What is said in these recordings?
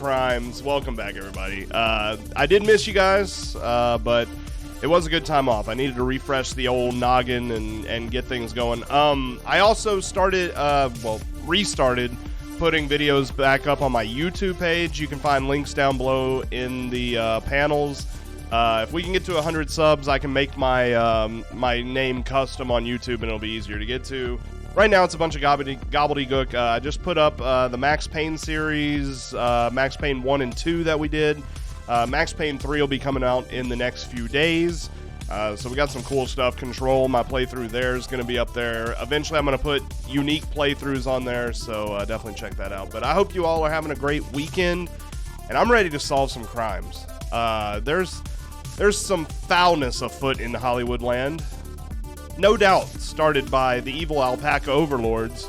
crimes. Welcome back, everybody. I did miss you guys, but it was a good time off. I needed to refresh the old noggin and get things going. I also restarted putting videos back up on my YouTube page. You can find links down below in the panels. If we can get to 100 subs, I can make my my name custom on YouTube, and it'll be easier to get to. Right now, it's a bunch of gobbledygook. I just put up the Max Payne series, Max Payne 1 and 2 that we did. Max Payne 3 will be coming out in the next few days. So we got some cool stuff. Control, my playthrough there is going to be up there. Eventually, I'm going to put unique playthroughs on there, so definitely check that out. But I hope you all are having a great weekend, and I'm ready to solve some crimes. There's some foulness afoot in Hollywood land. No doubt started by the evil alpaca overlords.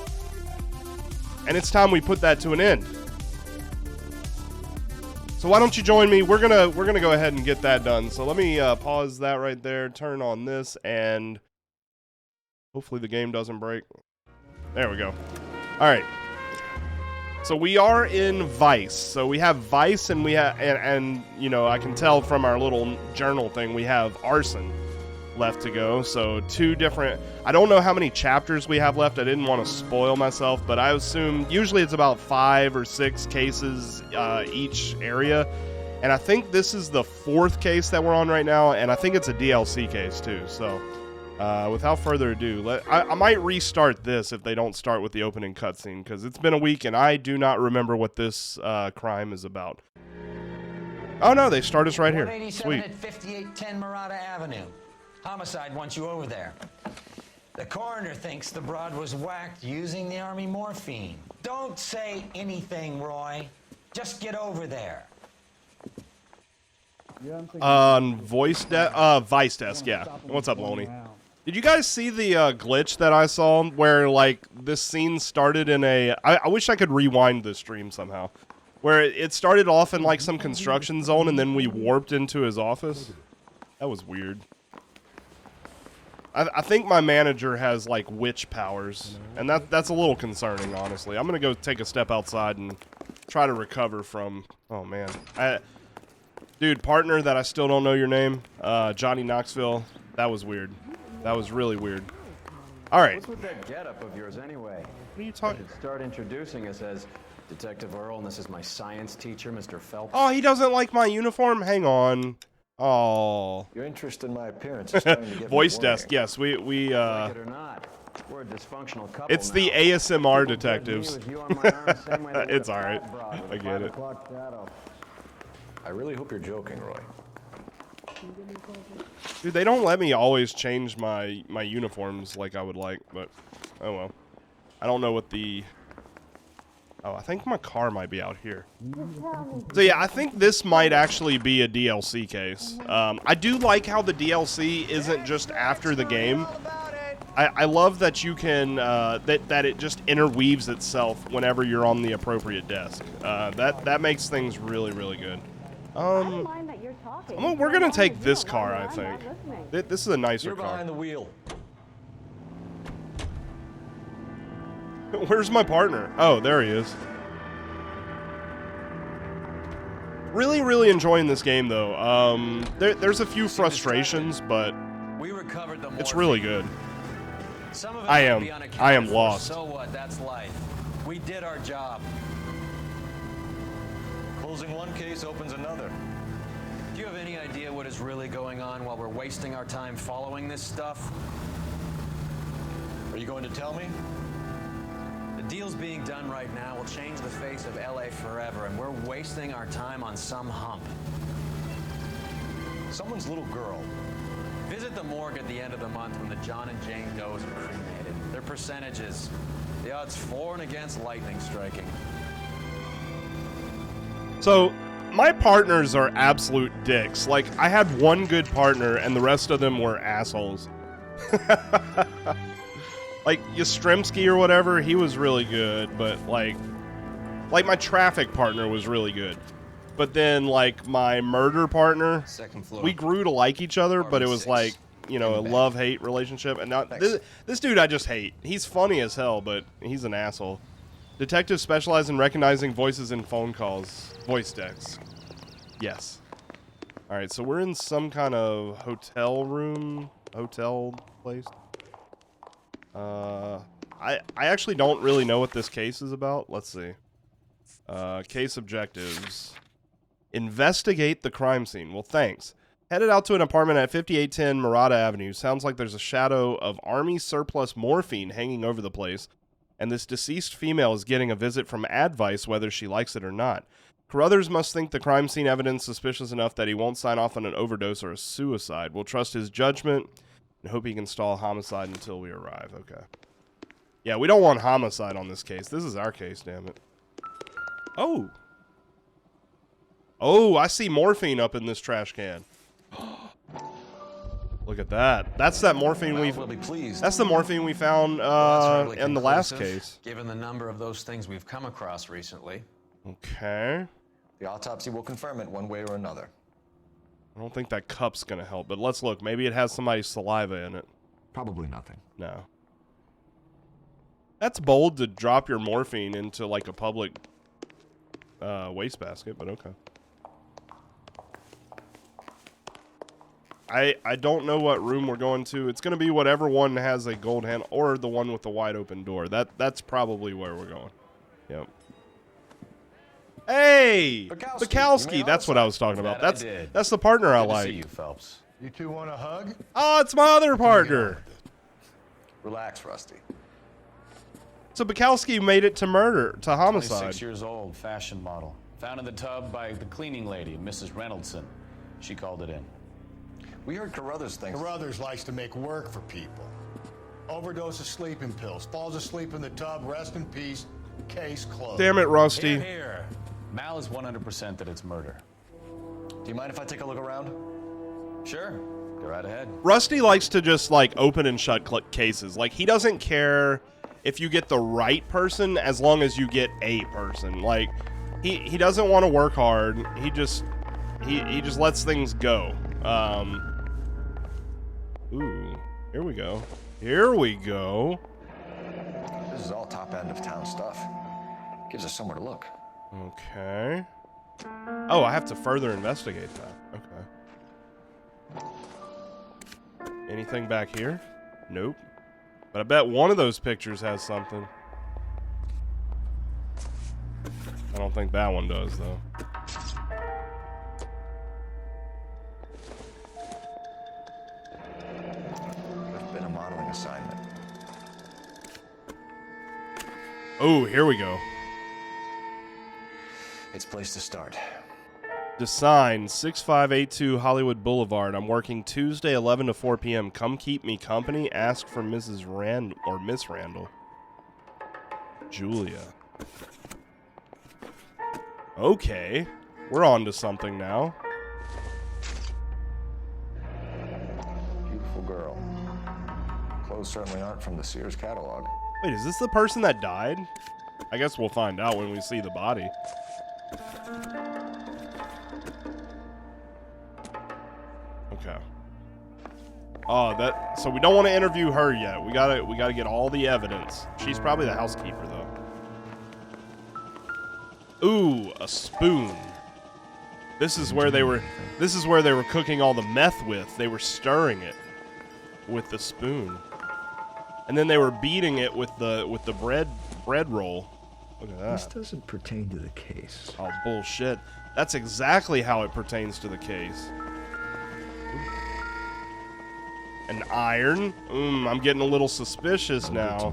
And it's time we put that to an end. So why don't you join me? We're gonna go ahead and get that done. So let me pause that right there, turn on this, and hopefully the game doesn't break. There we go. All right. So we are in Vice. So we have Vice, and we have, and you know, I can tell from our little journal thing, we have Arson left to go. So two different, I don't know how many chapters we have left. I didn't want to spoil myself, but I assume usually it's about 5 or 6 cases each area. And I think this is the 4th case that we're on right now, and I think it's a DLC case too. So without further ado, I might restart this if they don't start with the opening cutscene, because it's been a week and I do not remember what this crime is about. Oh no, they start us right here. Sweet. At 5810 MURRRRRDER Avenue. Homicide wants you over there. The coroner thinks the broad was whacked using the army morphine. Don't say anything, Roy. Just get over there. Vice desk, yeah. What's up, Loney? Did you guys see the glitch that I saw where, like, this scene started in a... I wish I could rewind the stream somehow. Where it started off in, like, some construction zone, and then we warped into his office. That was weird. I think my manager has, like, witch powers, and that's a little concerning, honestly. I'm going to go take a step outside and try to recover from... Oh, man. Dude, partner that I still don't know your name, Johnny Knoxville, that was weird. That was really weird. All right. What's with that getup of yours, anyway? What are you talking... Start introducing us as Detective Earl, and this is my science teacher, Mr. Phelps. Oh, he doesn't like my uniform? Hang on. Oh. Your interest in my appearance is starting to get Voice desk, yes. We like it or not, we're a dysfunctional couple. It's the now. ASMR detectives. It's all right. Broad I get it. I really hope you're joking, Roy. Dude, they don't let me always change my uniforms like I would like, but oh well. I don't know what the... Oh, I think my car might be out here. So yeah, I think this might actually be a DLC case. I do like how the DLC isn't just after the game. I love that you can, that it just interweaves itself whenever you're on the appropriate desk. That makes things really, really good. We're gonna take this car, I think. This is a nicer car. You're behind the wheel. Where's my partner? Oh, there he is. Really, really enjoying this game, though. There's a few frustrations, but it's really good. I am lost. So what? That's life. We did our job. Closing one case opens another. Do you have any idea what is really going on while we're wasting our time following this stuff? Are you going to tell me? The deals being done right now will change the face of LA forever, and we're wasting our time on some hump. Someone's little girl. Visit the morgue at the end of the month when the John and Jane Does are cremated. Their percentages. The odds for and against lightning striking. So, my partners are absolute dicks. Like, I had one good partner, and the rest of them were assholes. Like, Yastrzemski or whatever, he was really good, but, like my traffic partner was really good. But then, like, my murder partner, we grew to like each other, but it was like, you know, a love-hate relationship. And not this dude I just hate. He's funny as hell, but he's an asshole. Detectives specialize in recognizing voices in phone calls. Voice decks. Yes. Alright, so we're in some kind of hotel room. Hotel place. I actually don't really know what this case is about. Let's see. Case objectives. Investigate the crime scene. Well, thanks. Headed out to an apartment at 5810 Murrata Avenue. Sounds like there's a shadow of Army surplus morphine hanging over the place, and this deceased female is getting a visit from Advice whether she likes it or not. Carruthers must think the crime scene evidence suspicious enough that he won't sign off on an overdose or a suicide. We'll trust his judgment and hope he can stall homicide until we arrive. Okay. Yeah, we don't want homicide on this case. This is our case, damn it. Oh. Oh, I see morphine up in this trash can. Look at that. That's that morphine That's the morphine we found in the last case. Given the number of those things we've come across recently. Okay. The autopsy will confirm it one way or another. I don't think that cup's gonna help, but let's look. Maybe it has somebody's saliva in it. Probably nothing. No. That's bold to drop your morphine into like a public wastebasket, but okay. I don't know what room we're going to. It's going to be whatever one has a gold handle or the one with the wide open door. That's probably where we're going. Yep. Hey! Bukowski! That's what I was talking about. That's the partner I like. Good to see you, Phelps. You two want a hug? Oh, it's my other partner. Relax, Rusty. So Bukowski made it to murder, to homicide. 26 years old, fashion model. Found in the tub by the cleaning lady, Mrs. Reynoldson. She called it in. We heard Carruthers thinks... Carruthers likes to make work for people. Overdose of sleeping pills. Falls asleep in the tub. Rest in peace. Case closed. Damn it, Rusty. Here. Mal is 100% that it's murder. Do you mind if I take a look around? Sure. Go right ahead. Rusty likes to just, like, open and shut cases. Like, he doesn't care if you get the right person as long as you get a person. Like, he doesn't want to work hard. He just lets things go. Ooh, here we go. Here we go. This is all top end of town stuff. Gives us somewhere to look. Okay. Oh, I have to further investigate that. Okay. Anything back here? Nope. But I bet one of those pictures has something. I don't think that one does, though. Assignment. Oh, here we go. It's a place to start. Design 6582 Hollywood Boulevard. I'm working Tuesday 11 to 4 p.m. Come keep me company. Ask for Mrs. Randall or Miss Randall. Julia. Okay. We're on to something now. Beautiful girl. Clothes certainly aren't from the Sears catalog. Wait, is this the person that died? I guess we'll find out when we see the body. Okay. Oh, so we don't want to interview her yet. We gotta get all the evidence. She's probably the housekeeper, though. Ooh, a spoon. This is where they were cooking all the meth with. They were stirring it with the spoon. And then they were beating it with the bread roll. Look at that. This doesn't pertain to the case. Oh, bullshit. That's exactly how it pertains to the case. An iron? I'm getting a little suspicious now.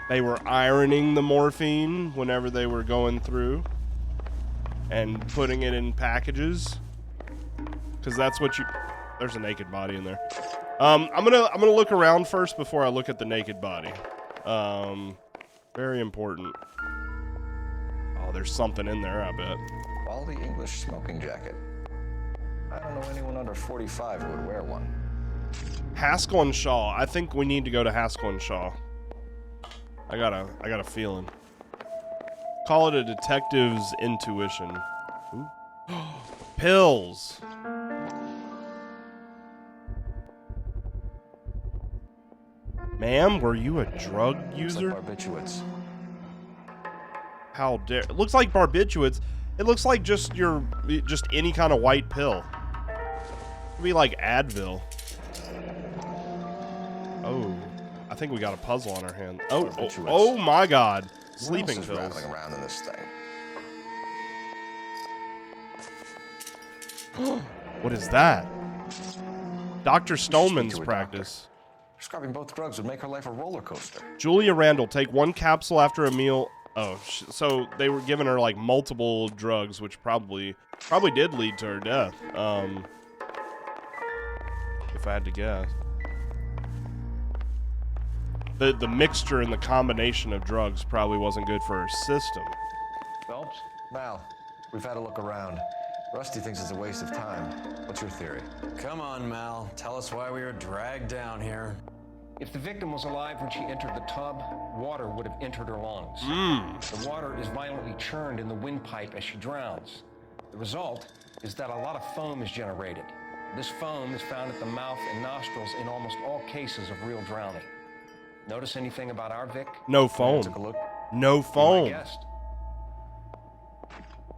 They were ironing the morphine whenever they were going through and putting it in packages. Because that's what you... There's a naked body in there. I'm gonna look around first before I look at the naked body. Very important. Oh, there's something in there, I bet. Quality English smoking jacket. I don't know anyone under 45 who would wear one. Haskell and Shaw. I think we need to go to Haskell and Shaw. I got a feeling. Call it a detective's intuition. Ooh. Pills. Ma'am, were you a drug user? Looks like barbiturates. How dare... It looks like barbiturates. It looks like just any kind of white pill. It'd be like Advil. Oh, I think we got a puzzle on our hand. Oh my God! Sleeping pills. Rattling around in this thing. What is that? Dr. Stoneman's practice. Prescribing both drugs would make her life a roller coaster. Julia Randall, take 1 capsule after a meal. Oh, so they were giving her like multiple drugs, which probably did lead to her death. If I had to guess. The mixture and the combination of drugs probably wasn't good for her system. Phelps? Mal, we've had a look around. Rusty thinks it's a waste of time. What's your theory? Come on, Mal. Tell us why we were dragged down here. If the victim was alive when she entered the tub, water would have entered her lungs. The water is violently churned in the windpipe as she drowns. The result is that a lot of foam is generated. This foam is found at the mouth and nostrils in almost all cases of real drowning. Notice anything about our Vic? No foam. Took a look. No foam. Guessed.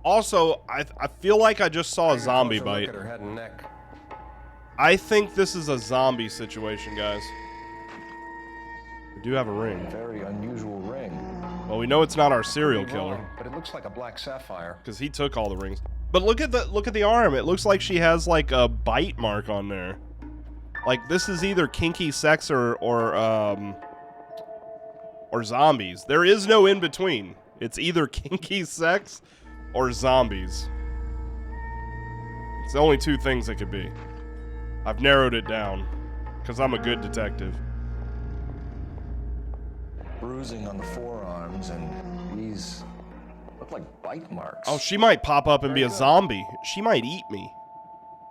Also, I feel like I just saw a zombie Look bite. at her head and neck. I think this is a zombie situation, guys. We do have a ring. Very unusual ring. Well, we know it's not our serial Could be wrong, killer but it looks like a black sapphire. because he took all the rings. But look at the arm. It looks like she has like a bite mark on there. Like this is either kinky sex or zombies. There is no in between. It's either kinky sex or zombies. It's the only 2 things it could be. I've narrowed it down because I'm a good detective. Bruising on the forearms, and these look like bite marks. Oh, she might pop up and be a zombie. She might eat me.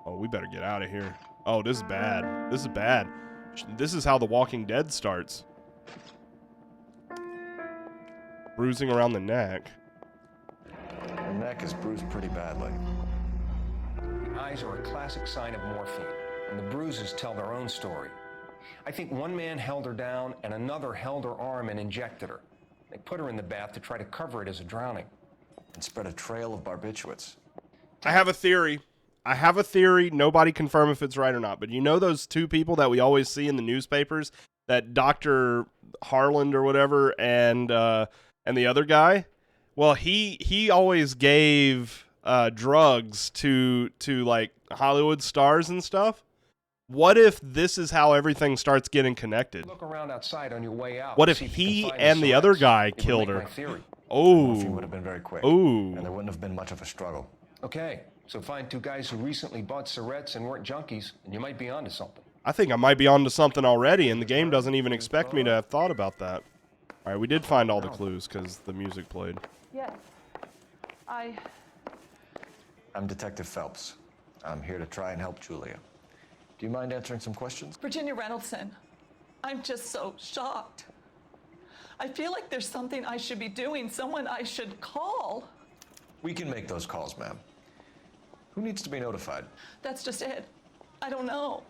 Oh, we better get out of here. Oh, this is bad. This is bad. This is how The Walking Dead starts. Bruising around the neck. Her neck is bruised pretty badly. The eyes are a classic sign of morphine, and the bruises tell their own story. I think one man held her down and another held her arm and injected her. They put her in the bath to try to cover it as a drowning. And spread a trail of barbiturates. I have a theory. Nobody confirm if it's right or not. But you know those 2 people that we always see in the newspapers? That Dr. Harland or whatever and the other guy? Well, he always gave drugs to like Hollywood stars and stuff. What if this is how everything starts getting connected? Look around outside on your way out. What if See you he can find and the other silhouettes. guy It would killed make her? my theory. Oh. Morphine would have been very quick. Ooh. And there wouldn't have been much of a struggle. Okay, so find 2 guys who recently bought cigarettes and weren't junkies, and you might be onto something. I think I might be onto something already, and the game doesn't even expect me to have thought about that. All right, we did find all the clues because the music played. Yes. I'm Detective Phelps. I'm here to try and help Julia. Do you mind answering some questions? Virginia Reynoldson, I'm just so shocked. I feel like there's something I should be doing, someone I should call. We can make those calls, ma'am. Who needs to be notified? That's just it. I don't know.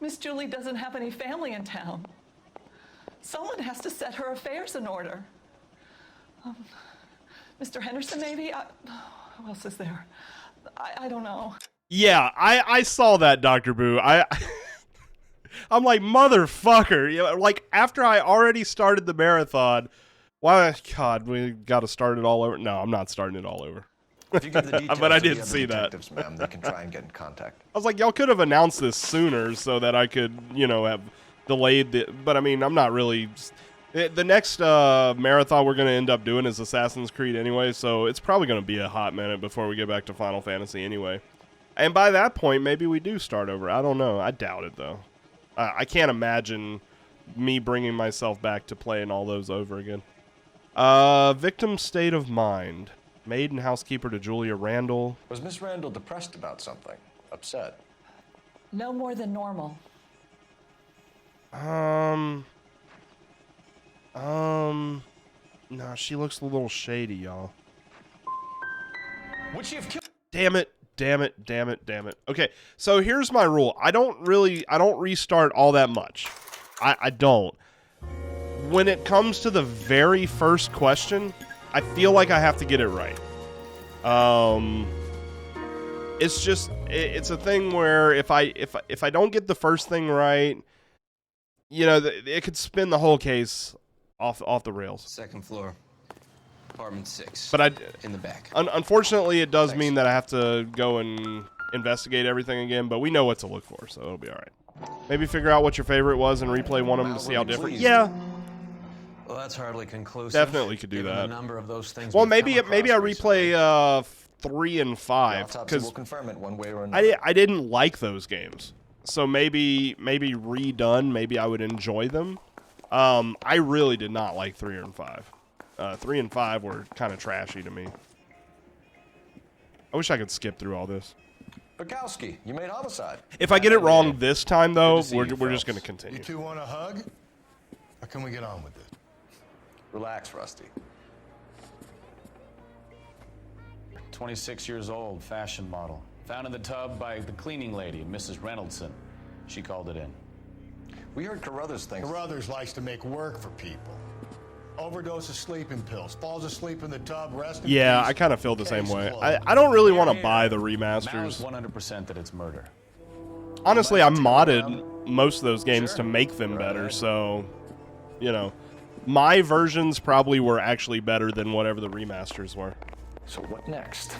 Miss Julie doesn't have any family in town. Someone has to set her affairs in order. Mr. Henderson, maybe? Who else is there? I don't know. Yeah, I saw that, Dr. Boo. I'm like, motherfucker. You know, like, after I already started the marathon, why, God, we got to start it all over. No, I'm not starting it all over. If you give the details But I to the did other see that. detectives, ma'am, they can try and get in contact. I was like, y'all could have announced this sooner so that I could, have delayed the. But I mean, I'm not really. The next marathon we're going to end up doing is Assassin's Creed anyway, so it's probably going to be a hot minute before we get back to Final Fantasy anyway. And by that point, maybe we do start over. I don't know. I doubt it, though. I can't imagine me bringing myself back to playing all those over again. Victim's state of mind. Maid and housekeeper to Julia Randall. Was Miss Randall depressed about something? Upset? No more than normal. No, she looks a little shady, y'all. Would she have killed? Damn it. Okay, so here's my rule. I don't restart all that much. I don't. When it comes to the very first question, I feel like I have to get it right. It's just it's a thing where if I don't get the first thing right, you know, it could spin the whole case off the rails. Second floor, apartment 6. But in the back. Unfortunately, it does mean that I have to go and investigate everything again. But we know what to look for, so it'll be all right. Maybe figure out what your favorite was and replay one of them to see how different. Yeah. Well, that's hardly conclusive. Definitely could do given that. The number of those things well, maybe I replay 3 and 5 because we'll confirm it one way or another. I didn't like those games, so maybe redone, maybe I would enjoy them. I really did not like 3 and 5. 3 and 5 were kind of trashy to me. I wish I could skip through all this. Bukowski, you made Homicide. If I get it wrong this time, though, we're just going to continue. You two want a hug? Or can we get on with it? Relax, Rusty. 26 years old, fashion model. Found in the tub by the cleaning lady, Mrs. Reynoldson. She called it in. We heard Carruthers thinks... Carruthers likes to make work for people. Overdose of sleeping pills. Falls asleep in the tub, rest in Yeah, peace. I kind of feel the same Case way. closed. I don't really want to buy the Mal's remasters. 100% that it's murder. Honestly, I modded most of those games to make them better, so, you know, my versions probably were actually better than whatever the remasters were. So what next?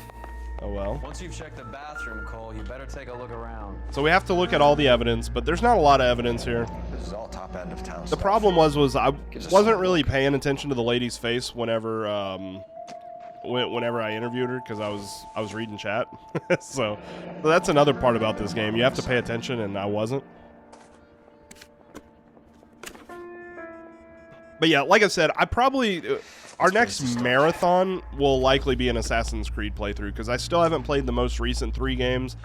Oh well. Once you've checked the bathroom, Cole, you better take a look around. So we have to look at all the evidence, but there's not a lot of evidence here. This is all top end of town The stuff. problem was I wasn't really paying attention to the lady's face whenever I interviewed her because I was reading chat. so that's another part about this game. You have to pay attention, and I wasn't. But yeah, like I said, I probably our next marathon will likely be an Assassin's Creed playthrough because I still haven't played the most recent 3 games,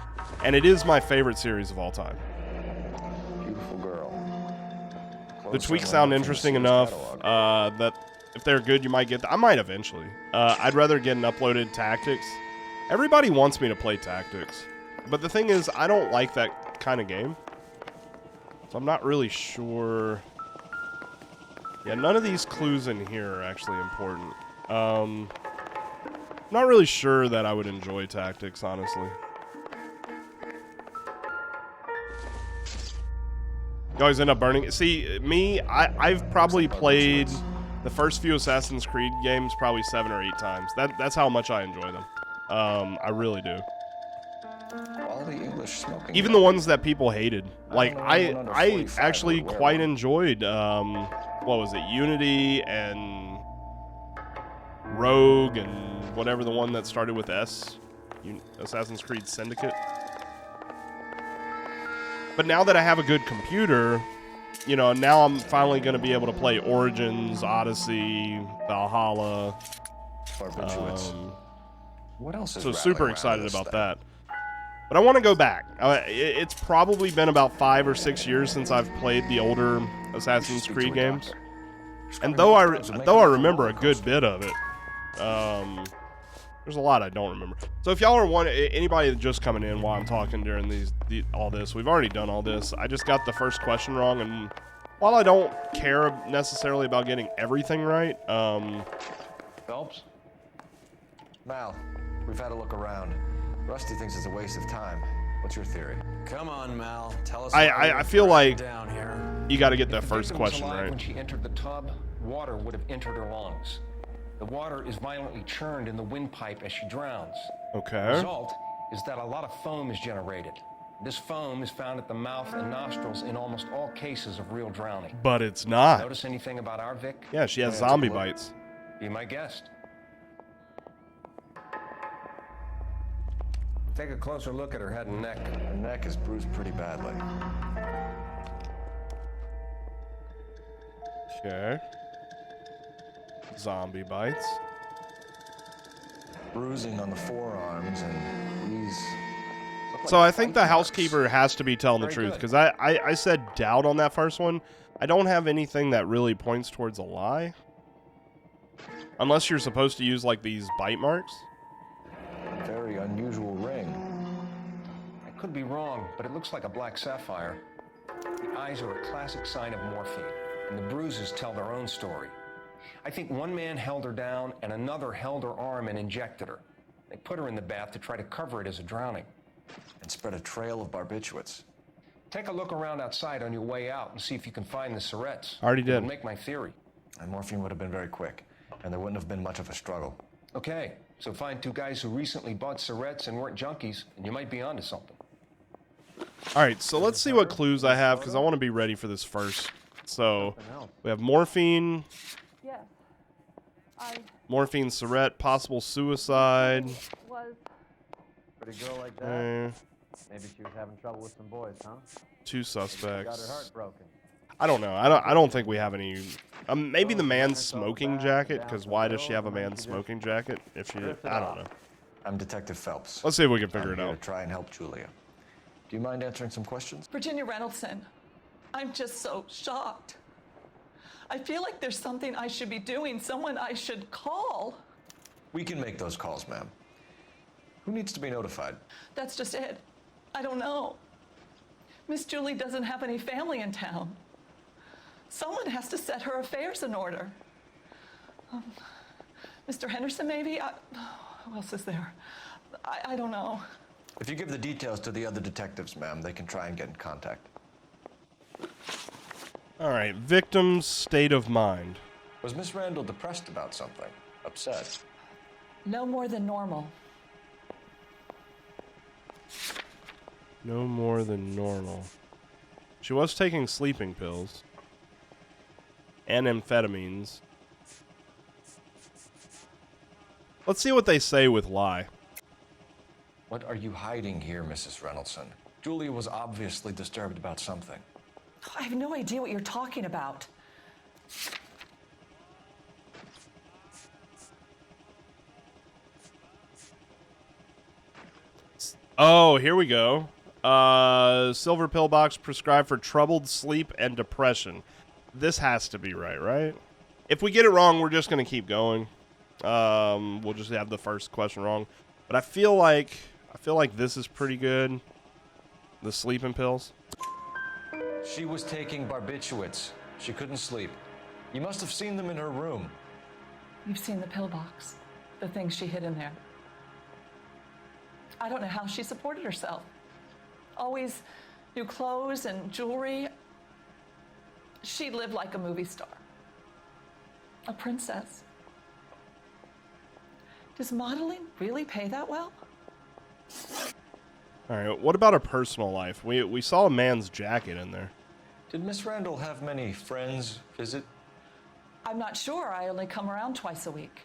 and it is my favorite series of all time. Beautiful girl. The tweaks sound interesting enough that if they're good, you might get. I might eventually. I'd rather get an uploaded Tactics. Everybody wants me to play Tactics, but the thing is, I don't like that kind of game, so I'm not really sure. Yeah, none of these clues in here are actually important. I'm not really sure that I would enjoy Tactics, honestly. You always end up burning. See, me, I've probably played the first few Assassin's Creed games probably 7 or 8 times. That's how much I enjoy them. I really do. Quality English smoking. Even the ones that people hated. Like, I actually quite enjoyed, what was it, Unity and Rogue and whatever the one that started with S, Assassin's Creed Syndicate. But now that I have a good computer, you know, now I'm finally going to be able to play Origins, Odyssey, Valhalla. What else is so rattling super around excited this about thing? that. But I want to go back. It's probably been about 5 or 6 years since I've played the older Assassin's Creed games. And though I remember a good bit of it, there's a lot I don't remember. So if y'all are anybody that's just coming in while I'm talking during all this, we've already done all this. I just got the first question wrong, and while I don't care necessarily about getting everything right, Phelps? Mal, we've had a look around. Rusty thinks it's a waste of time. What's your theory? Come on, Mal. Tell us. I feel like down here. you got to get that If the first victim was question alive right. When she entered the tub, water would have entered her lungs. The water is violently churned in the windpipe as she drowns. Okay. The result is that a lot of foam is generated. This foam is found at the mouth and nostrils in almost all cases of real drowning. But it's not. Notice anything about our Vic? Yeah, she has zombie bites. Be my guest. Take a closer look at her head and neck. Her neck is bruised pretty badly. Okay. Zombie bites. Bruising on the forearms, and these... So I think the housekeeper has to be telling the truth, because I said doubt on that first one. I don't have anything that really points towards a lie. Unless you're supposed to use, like, these bite marks. Very unusual ring. I could be wrong, but it looks like a black sapphire. The eyes are a classic sign of morphine, and the bruises tell their own story. I think one man held her down and another held her arm and injected her. They put her in the bath to try to cover it as a drowning. And spread a trail of barbiturates. Take a look around outside on your way out and see if you can find the syrettes. Already did. It'll make my theory. And morphine would have been very quick, and there wouldn't have been much of a struggle. Okay, so find two guys who recently bought syrettes and weren't junkies, and you might be onto something. All right, so let's see what clues I have, because I want to be ready for this first. So we have morphine. Yes. Morphine, Surrette, possible suicide. Was Pretty girl like that. Maybe she was having trouble with some boys, huh? Two Got her suspects. heart broken. I don't know. I don't think we have any. Maybe the man's smoking jacket, because why does she have a man's smoking jacket? If she, I don't know. I'm Detective Phelps. Let's see if we can figure I'm it here out. to try and help Julia. Do you mind answering some questions? Virginia Reynoldson. I'm just so shocked. I feel like there's something I should be doing, someone I should call. We can make those calls, ma'am. Who needs to be notified? That's just it. I don't know. Miss Julie doesn't have any family in town. Someone has to set her affairs in order. Mr. Henderson, maybe? Who else is there? I don't know. If you give the details to the other detectives, ma'am, they can try and get in contact. All right, victim's state of mind. Was Miss Randall depressed about something? Upset? No more than normal. No more than normal. She was taking sleeping pills. And amphetamines. Let's see what they say with lie. What are you hiding here, Mrs. Reynoldson? Julia was obviously disturbed about something. I have no idea what you're talking about. Oh, here we go. Silver pill box prescribed for troubled sleep and depression. This has to be right? If we get it wrong, we're just going to keep going. We'll just have the first question wrong. But I feel like this is pretty good. The sleeping pills. She was taking barbiturates. She couldn't sleep. You must have seen them in her room. You've seen the pill box, the things she hid in there. I don't know how she supported herself. Always new clothes and jewelry. She lived like a movie star. A princess. Does modeling really pay that well? All right, what about her personal life? We saw a man's jacket in there. Did Miss Randall have many friends visit? I'm not sure. I only come around twice a week.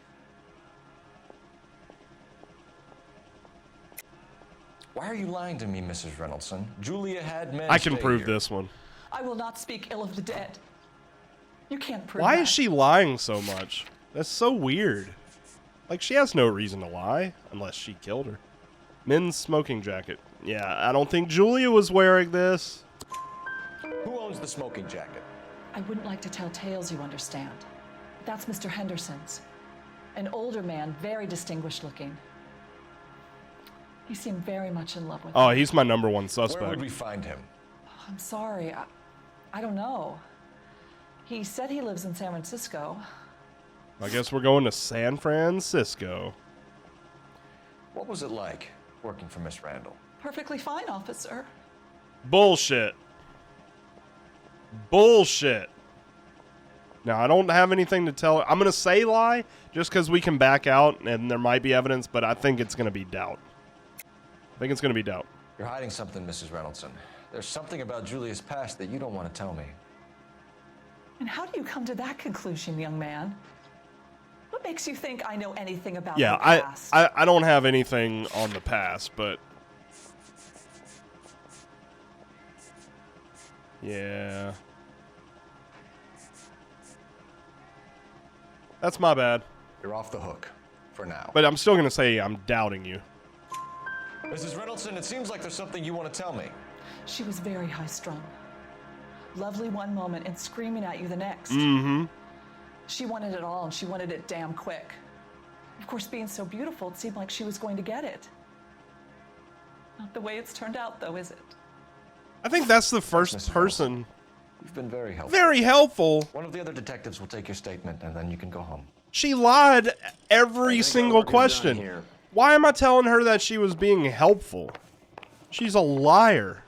Why are you lying to me, Mrs. Reynoldson? Julia had men. I can stay prove here. this one. I will not speak ill of the dead. You can't prove Why that. is she lying so much? That's so weird. Like, she has no reason to lie, unless she killed her. Men's smoking jacket. Yeah, I don't think Julia was wearing this. Who owns the smoking jacket? I wouldn't like to tell tales, you understand. That's Mr. Henderson's. An older man, very distinguished looking. He seemed very much in love with Oh, her. he's my number one Where suspect. would we find him? I'm sorry. I don't know. He said he lives in San Francisco. I guess we're going to San Francisco. What was it like working for Miss Randall? Perfectly fine, officer. Bullshit. Bullshit. Now, I don't have anything to tell. I'm going to say lie just because we can back out and there might be evidence, but I think it's going to be doubt. I think it's going to be doubt. You're hiding something, Mrs. Reynoldson. There's something about Julia's past that you don't want to tell me. And how do you come to that conclusion, young man? What makes you think I know anything about Yeah, the past? I don't have anything on the past, but... Yeah. That's my bad. You're off the hook. For now. But I'm still going to say I'm doubting you. Mrs. Reynoldson, it seems like there's something you want to tell me. She was very high-strung. Lovely one moment and screaming at you the next. Mm-hmm. She wanted it all, and she wanted it damn quick. Of course, being so beautiful, it seemed like she was going to get it. Not the way it's turned out, though, is it? I think that's the first person You've been very helpful. Very helpful. One of the other detectives will take your statement, and then you can go home. She lied every single question. Why am I telling her that she was being helpful? She's a liar.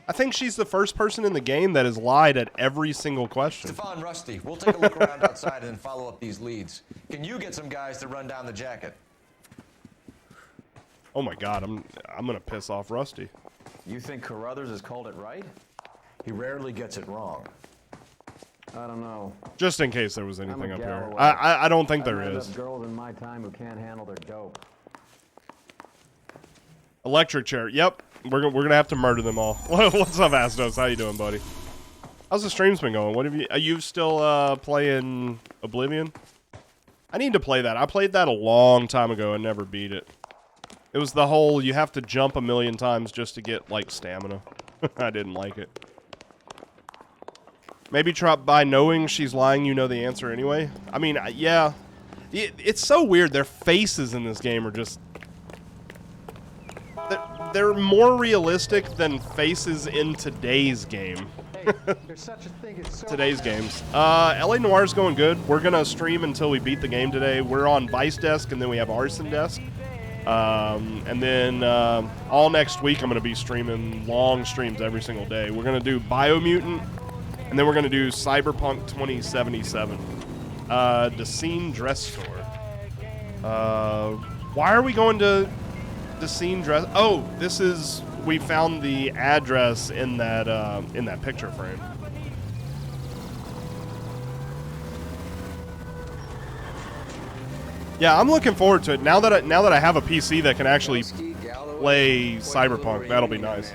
I think she's the first person in the game that has lied at every single question. Stefan, Rusty, we'll take a look around outside and then follow up these leads. Can you get some guys to run down the jacket? Oh my God, I'm gonna piss off Rusty. You think Carruthers has called it right? He rarely gets it wrong. I don't know. Just in case there was anything up here. Galloway. I don't think there I've met is. enough girls in my time who can't handle their dope. Electric chair. Yep, we're gonna have to murder them all. What's up, Astos? How you doing, buddy? How's the streams been going? What have you? Are you still playing Oblivion? I need to play that. I played that a long time ago and never beat it. It was the whole you have to jump a million times just to get like stamina. I didn't like it. Maybe try by knowing she's lying, you know the answer anyway. I mean, yeah. It's so weird. Their faces in this game are just... They're more realistic than faces in today's game. Today's games. LA Noire's going good. We're going to stream until we beat the game today. We're on Vice Desk, and then we have Arson Desk. And then all next week I'm going to be streaming long streams every single day. We're going to do Biomutant, and then we're going to do Cyberpunk 2077. Decene Dress Store. Why are we going to Decene Dress? Oh, this is... We found the address in that picture frame. Yeah, I'm looking forward to it. Now that I have a PC that can actually play Cyberpunk, that'll be nice.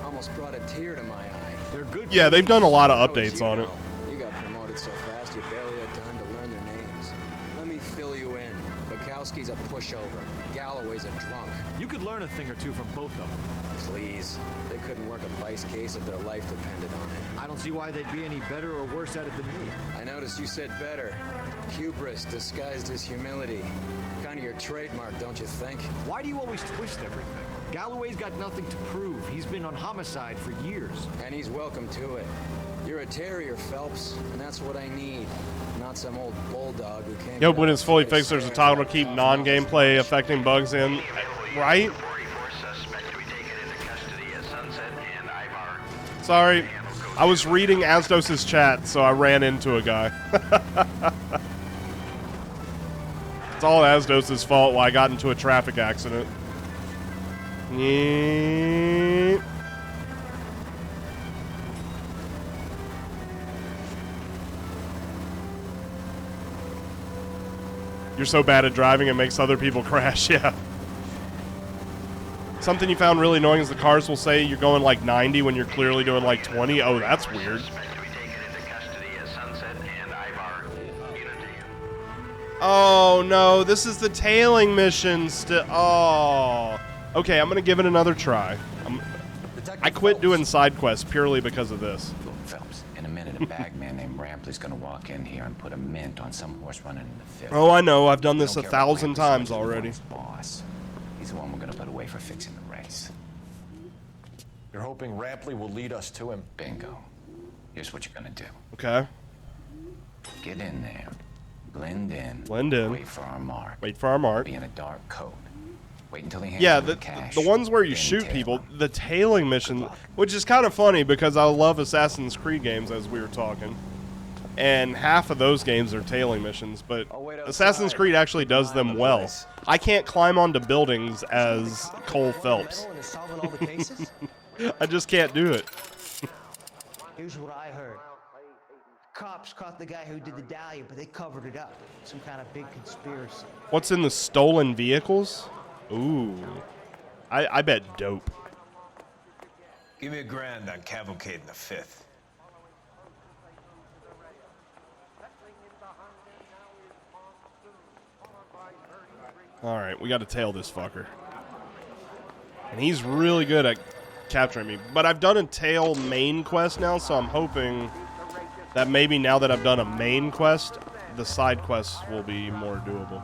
Almost brought a tear to my eye. They're good. Yeah, they've done a lot of updates on it. You got promoted so fast you barely had time to learn their names. Let me fill you in. Bukowski's a pushover. Galloway's a drunk. You could learn a thing or two from both of them. Please. They couldn't work a vice case if their life depended on it. I don't see why they'd be any better or worse at it than me. I noticed you said better. Hubris disguised as humility. Kind of your trademark, don't you think? Why do you always twist everything? Galloway's got nothing to prove. He's been on homicide for years. And he's welcome to it. You're a terrier, Phelps, and that's what I need. Not some old bulldog who can't... Yep, when it's fully fixed, there's a toggle to keep non-gameplay affecting bugs in. Right? Sorry. I was reading Asdos's chat, so I ran into a guy. It's all Asdos's fault why I got into a traffic accident. Yeah. You're so bad at driving it makes other people crash, yeah. Something you found really annoying is the cars will say you're going like 90 when you're clearly doing like 20. Oh, that's weird. Oh, no. This is the tailing mission still. Oh. Okay, I'm going to give it another try. I quit doing side quests purely because of this. Look, Phelps, in a minute, a bagman named Rampley's going to walk in here and put a mint on some horse running in the field. Oh, I know. I've done this 1,000 times already. Boss. He's the one we're gonna put away for fixing the race. You're hoping Rampley will lead us to him? Bingo. Here's what you're gonna do. Okay. Get in there. Blend in. Blend in. Wait for our mark. Wait for our mark. Be in a dark coat. Wait until he hands you the cash. The ones where you shoot people, the tailing mission, which is kind of funny because I love Assassin's Creed games as we were talking. And half of those games are tailing missions, but Assassin's Creed actually does them well. I can't climb onto buildings as Cole Phelps. I just can't do it. Here's what I heard. Cops caught the guy who did the dahlia, but they covered it up. Some kind of big conspiracy. What's in the stolen vehicles? Ooh. I bet dope. Give me $1,000 on Cavalcade in the 5th. Alright, we gotta tail this fucker. And he's really good at capturing me. But I've done a tail main quest now, so I'm hoping that maybe now that I've done a main quest, the side quests will be more doable.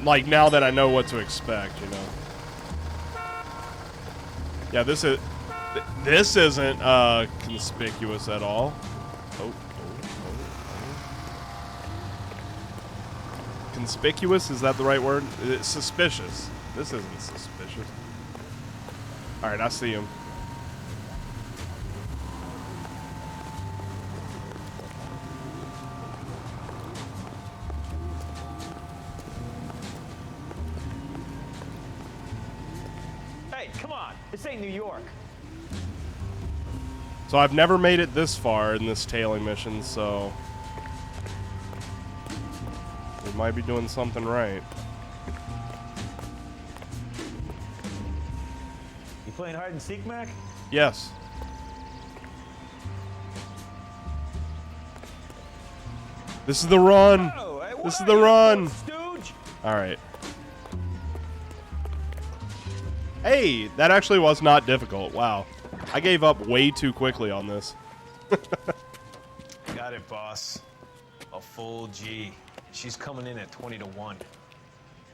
Like, now that I know what to expect, you know. Yeah, this isn't conspicuous at all. Oh. Conspicuous, is that the right word? It's suspicious. This isn't suspicious. All right, I see him. Hey, come on. This ain't New York. So I've never made it this far in this tailing mission, so we might be doing something right. You playing hide and seek, Mac? Yes. This is the run. Oh, hey, This is the run. All right. Hey, that actually was not difficult. Wow. I gave up way too quickly on this. Got it, boss. A full G. She's coming in at 20 to 1.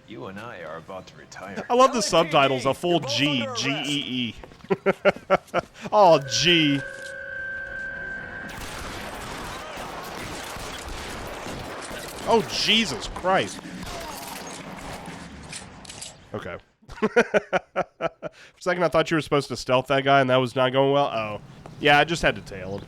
You and I are about to retire. I love the subtitles. A full G. G-E-E. Oh, G. Oh, Jesus Christ. Okay. For a second, I thought you were supposed to stealth that guy, and that was not going well. Oh. Yeah, I just had to tail him.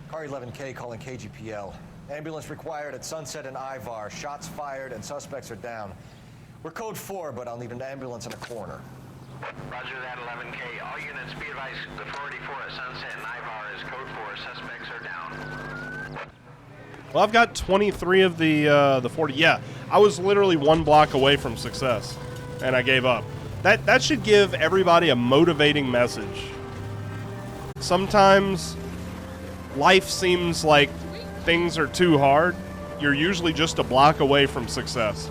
Car 11K calling KGPL. Ambulance required at Sunset and Ivar. Shots fired and suspects are down. We're code 4, but I'll need an ambulance in a corner. Roger that, 11K. All units be advised, the 484 at Sunset and Ivar is code 4. Suspects are down. Well, I've got 23 of the 40. Yeah, I was literally one block away from success, and I gave up. That should give everybody a motivating message. Sometimes life seems like things are too hard. You're usually just a block away from success.